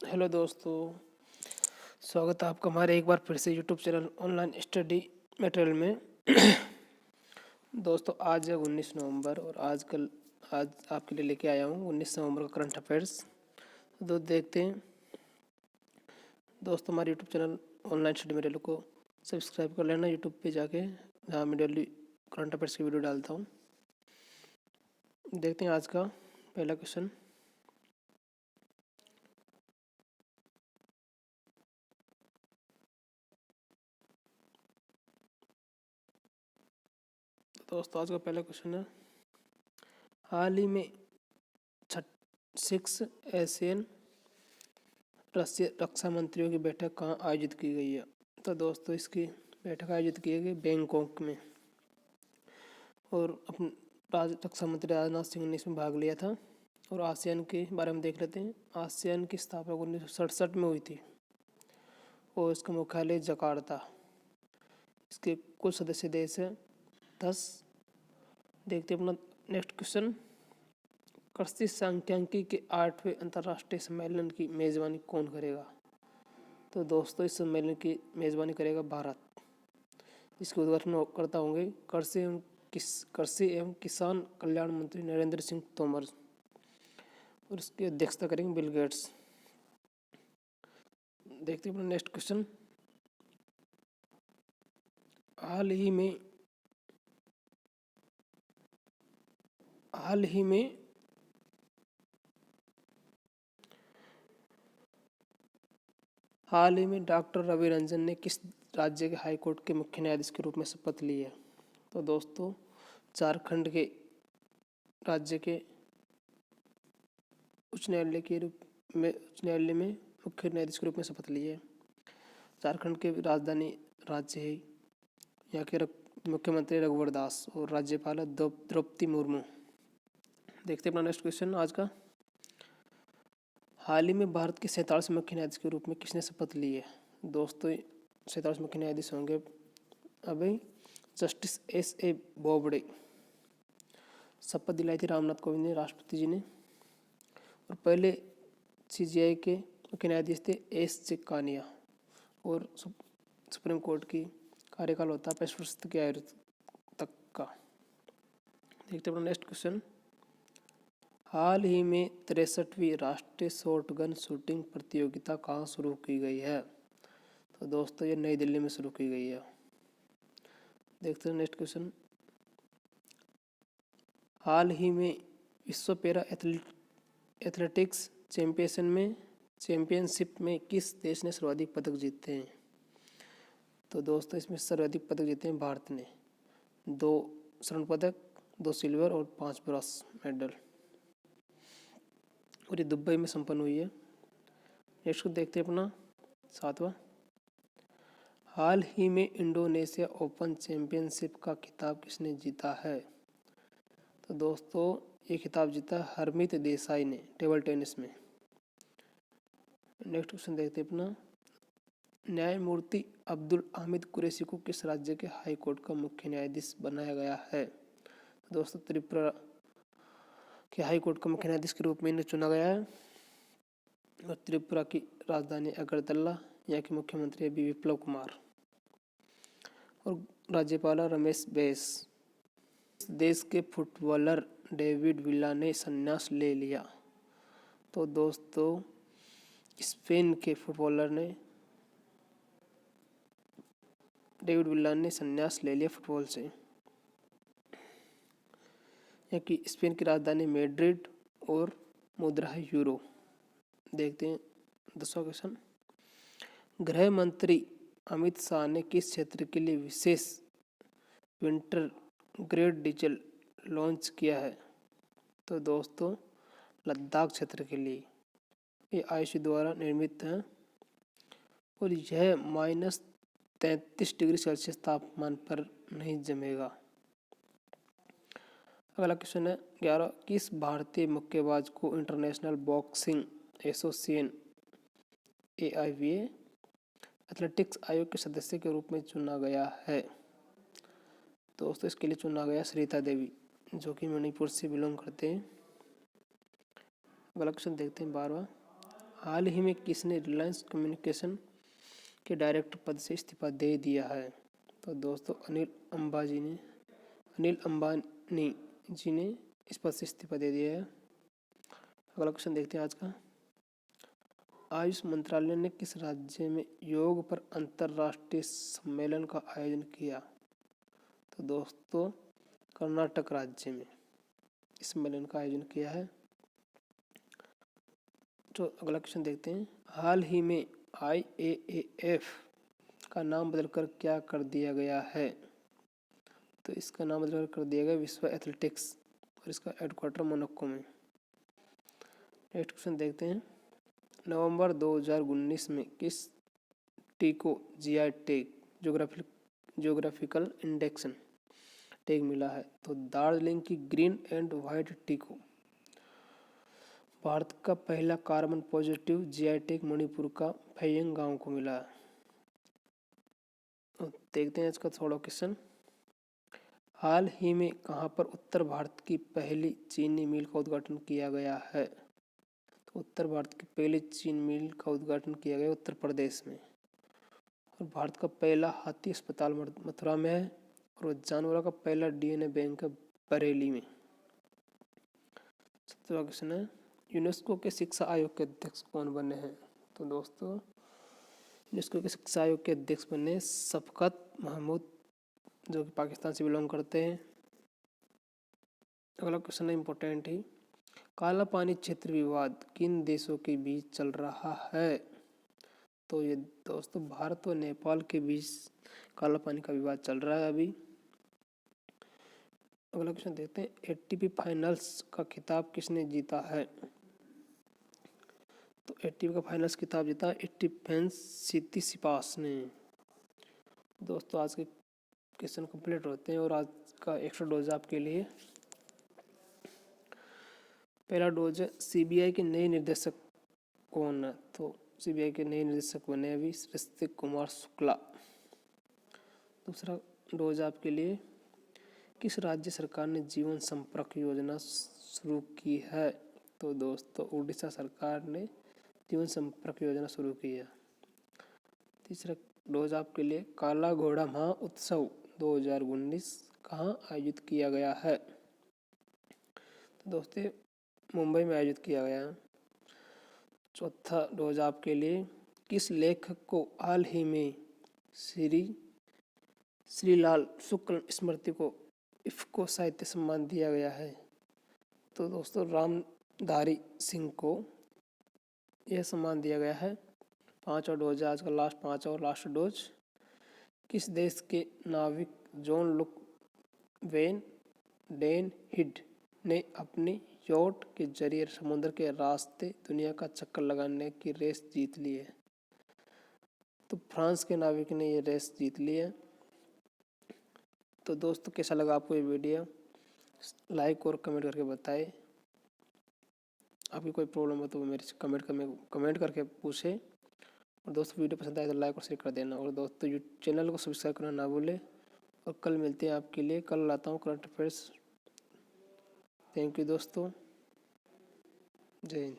Hello दोस्तों, स्वागत है आपका हमारे एक बार फिर से YouTube channel online study material में। दोस्तों आज है 19 नवंबर और आज आपके लिए लेके आया हूँ 19 नवंबर का करंट अफेयर्स। तो देखते हैं दोस्तों, हमारे YouTube channel online study material को सब्सक्राइब कर लेना यूट्यूब पे जाके, जहाँ मैं डेली करंट अफेयर्स की वीडियो डालता हूँ। देखते हैं आज का पहला क्वेश्चन। दोस्तों आज का पहला क्वेश्चन है, हाल ही में 6 एशियन रशिया रक्षा मंत्रियों की बैठक कहाँ आयोजित की गई है। तो दोस्तों इसकी बैठक आयोजित की गई बैंकॉक में, और अपने रक्षा मंत्री राजनाथ सिंह ने इसमें भाग लिया था। और आसियान के बारे में देख लेते हैं। आसियान की स्थापना 1967 में हुई थी और इसका मुख्यालय जकार्ता। इसके कुल सदस्य देश है 10। देखते हैं अपना नेक्स्ट क्वेश्चन। कृषि सांख्यिकी के 8वें अंतर्राष्ट्रीय सम्मेलन की मेजबानी कौन करेगा। तो दोस्तों इस सम्मेलन की मेजबानी करेगा भारत। इसके उद्घाटन करता होंगे कृषि एवं किसान कल्याण मंत्री नरेंद्र सिंह तोमर, और इसकी अध्यक्षता करेंगे बिल गेट्स। देखते हैं अपना नेक्स्ट क्वेश्चन। हाल ही में डॉक्टर रवि रंजन ने किस राज्य के हाई कोर्ट के मुख्य न्यायाधीश के रूप में शपथ ली है। तो दोस्तों झारखंड के राज्य के उच्च न्यायालय में मुख्य न्यायाधीश के रूप में शपथ ली है। झारखंड के राजधानी राज्य है। यहाँ के मुख्यमंत्री रघुवर दास और राज्यपाल द्रौपदी मुर्मू। देखते हैं अपना नेक्स्ट क्वेश्चन आज का। हाल ही में भारत के 47 मुख्य न्यायाधीश के रूप में किसने शपथ ली है। दोस्तों 47 मुख्य न्यायाधीश होंगे अभी जस्टिस S.A. बोबडे। शपथ दिलाई थी रामनाथ कोविंद ने, राष्ट्रपति जी ने। और पहले CJI के मुख्य न्यायाधीश थे S.J. कानिया। और सुप्रीम कोर्ट की कार्यकाल होता है 65 वर्ष की आयु तक का। देखते हैं अपना नेक्स्ट क्वेश्चन। हाल ही में 63वीं राष्ट्रीय शॉटगन शूटिंग प्रतियोगिता कहाँ शुरू की गई है। तो दोस्तों ये नई दिल्ली में शुरू की गई है। देखते हैं नेक्स्ट क्वेश्चन। हाल ही में विश्व पैरा एथलेटिक्स चैंपियनशिप में किस देश ने सर्वाधिक पदक जीते हैं। तो दोस्तों इसमें सर्वाधिक पदक जीते हैं भारत ने। 2 स्वर्ण पदक, 2 सिल्वर और 5 ब्रॉन्ज मेडल, और ये दुबई में संपन्न हुई है। नेक्स्ट को देखते हैं अपना 7वां। हाल ही में इंडोनेशिया ओपन चैंपियनशिप का खिताब किसने जीता है। तो दोस्तों ये खिताब जीता हरमीत देसाई ने टेबल टेनिस में। नेक्स्ट क्वेश्चन देखते हैं अपना। न्यायमूर्ति अब्दुल हामिद कुरैशी को किस राज्य के हाई कोर्ट का मुख्य न्यायाधीश बनाया गया है। दोस्तों त्रिपुरा के हाई कोर्ट का मुख्य न्यायाधीश के रूप में इन्हें चुना गया है। और त्रिपुरा की राजधानी अगरतला, यहाँ के मुख्यमंत्री अभी विप्लव कुमार, और राज्यपाल रमेश बैस। देश के फुटबॉलर डेविड विला ने संन्यास ले लिया। तो दोस्तों स्पेन के फुटबॉलर ने डेविड विला ने संन्यास ले लिया फुटबॉल से। यहाँ की स्पेन की राजधानी मैड्रिड और मुद्रा है यूरो। देखते हैं 10वां क्वेश्चन। गृह मंत्री अमित शाह ने किस क्षेत्र के लिए विशेष विंटर ग्रेड डीजल लॉन्च किया है। तो दोस्तों लद्दाख क्षेत्र के लिए। ये आयुषी द्वारा निर्मित है और यह -33 डिग्री सेल्सियस तापमान पर नहीं जमेगा। अगला क्वेश्चन है 11। किस भारतीय मुक्केबाज को international boxing association AIBA athletics आयोग के सदस्य के रूप में चुना गया है। दोस्तों इसके लिए चुना गया सरिता देवी, जो कि मणिपुर से बिलोंग करते हैं। अगला क्वेश्चन देखते हैं 12वां। हाल ही में किसने रिलायंस कम्युनिकेशन के डायरेक्टर पद से इस्तीफा दे दिया है? तो दोस्तों अनिल अंबानी जी ने इस पद से इस्तीफा दे दिया है। अगला क्वेश्चन देखते हैं आज का। आयुष मंत्रालय ने किस राज्य में योग पर अंतर्राष्ट्रीय सम्मेलन का आयोजन किया? तो दोस्तों कर्नाटक राज्य में इस सम्मेलन का आयोजन किया है। तो अगला क्वेश्चन देखते हैं। हाल ही में IAAF का नाम बदलकर क्या कर दिया गया है? तो इसका नाम बदलकर कर दिया गया विश्व एथलेटिक्स और इसका हेडक्वार्टर मोनाको में। नेक्स्ट क्वेश्चन देखते हैं। नवंबर 2019 में किस टी को GI tag geographical induction tag मिला है? तो दार्जिलिंग की ग्रीन एंड व्हाइट टी को। भारत का पहला carbon positive GI tag Manipur का फैयंग गांव को मिला है। तो देखते हैं इसका थोड़ा क्वेश्चन। हाल ही में कहां पर उत्तर भारत की पहली चीनी मिल का उद्घाटन किया गया है? तो उत्तर भारत की पहली चीनी मिल का उद्घाटन किया गया उत्तर प्रदेश में। और भारत का पहला हाथी अस्पताल मथुरा में है और जानवरों का पहला DNA बैंक है बरेली में। 17वां क्वेश्चन है। यूनेस्को के शिक्षा आयोग के अध्यक्ष कौन बने हैं? तो दोस्तों यूनेस्को के शिक्षा आयोग के अध्यक्ष बने शफकत महमूद, जो कि पाकिस्तान से बिलोंग करते हैं। अगला क्वेश्चन है इम्पोर्टेंट ही। काला पानी क्षेत्र विवाद किन देशों के बीच चल रहा है? तो ये दोस्तों भारत और नेपाल के बीच काला पानी का विवाद चल रहा है अभी। अगला क्वेश्चन देखते हैं। ATP फाइनल्स का खिताब किसने जीता है? तो ATP का फाइनल्स खिताब जीता स्टीफेंस सितिसिपास ने। दोस्तों आज के क्वेश्चन कंप्लीट होते हैं और आज का एक्स्ट्रा डोज आपके लिए। पहला डोज है CBI के नए निर्देशक कौन है? तो CBI के नए निदेशक बने अभी ऋतिक कुमार शुक्ला। दूसरा डोज आपके लिए। किस राज्य सरकार ने जीवन संपर्क योजना शुरू की है? तो दोस्तों उड़ीसा सरकार ने जीवन संपर्क योजना शुरू की है। तीसरा डोज आपके लिए। काला घोड़ा महोत्सव 2019 कहाँ आयोजित किया गया है? तो दोस्तों मुंबई में आयोजित किया गया है। चौथा डोज आपके लिए। किस लेखक को हाल ही में श्रीलाल शुक्ल स्मृति को इफ्को साहित्य सम्मान दिया गया है? तो दोस्तों रामधारी सिंह को यह सम्मान दिया गया है। पांचवा डोज आज का पांचवा और लास्ट डोज। किस देश के नाविक Jean Luc Van Den Heede ने अपनी यॉट के जरिए समुद्र के रास्ते दुनिया का चक्कर लगाने की रेस जीत ली है? तो फ्रांस के नाविक ने ये रेस जीत ली है। तो दोस्तों कैसा लगा आपको ये वीडियो? लाइक और कमेंट करके बताएं। आपकी कोई प्रॉब्लम हो तो मेरे से कमेंट करके पूछें। और दोस्तों वीडियो पसंद आए तो लाइक और शेयर कर देना। और दोस्तों चैनल को सब्सक्राइब करना ना भूलें। और कल मिलते हैं आपके लिए। कल लाता हूँ करंट अफेयर्स। थैंक यू दोस्तों। जय हिंद।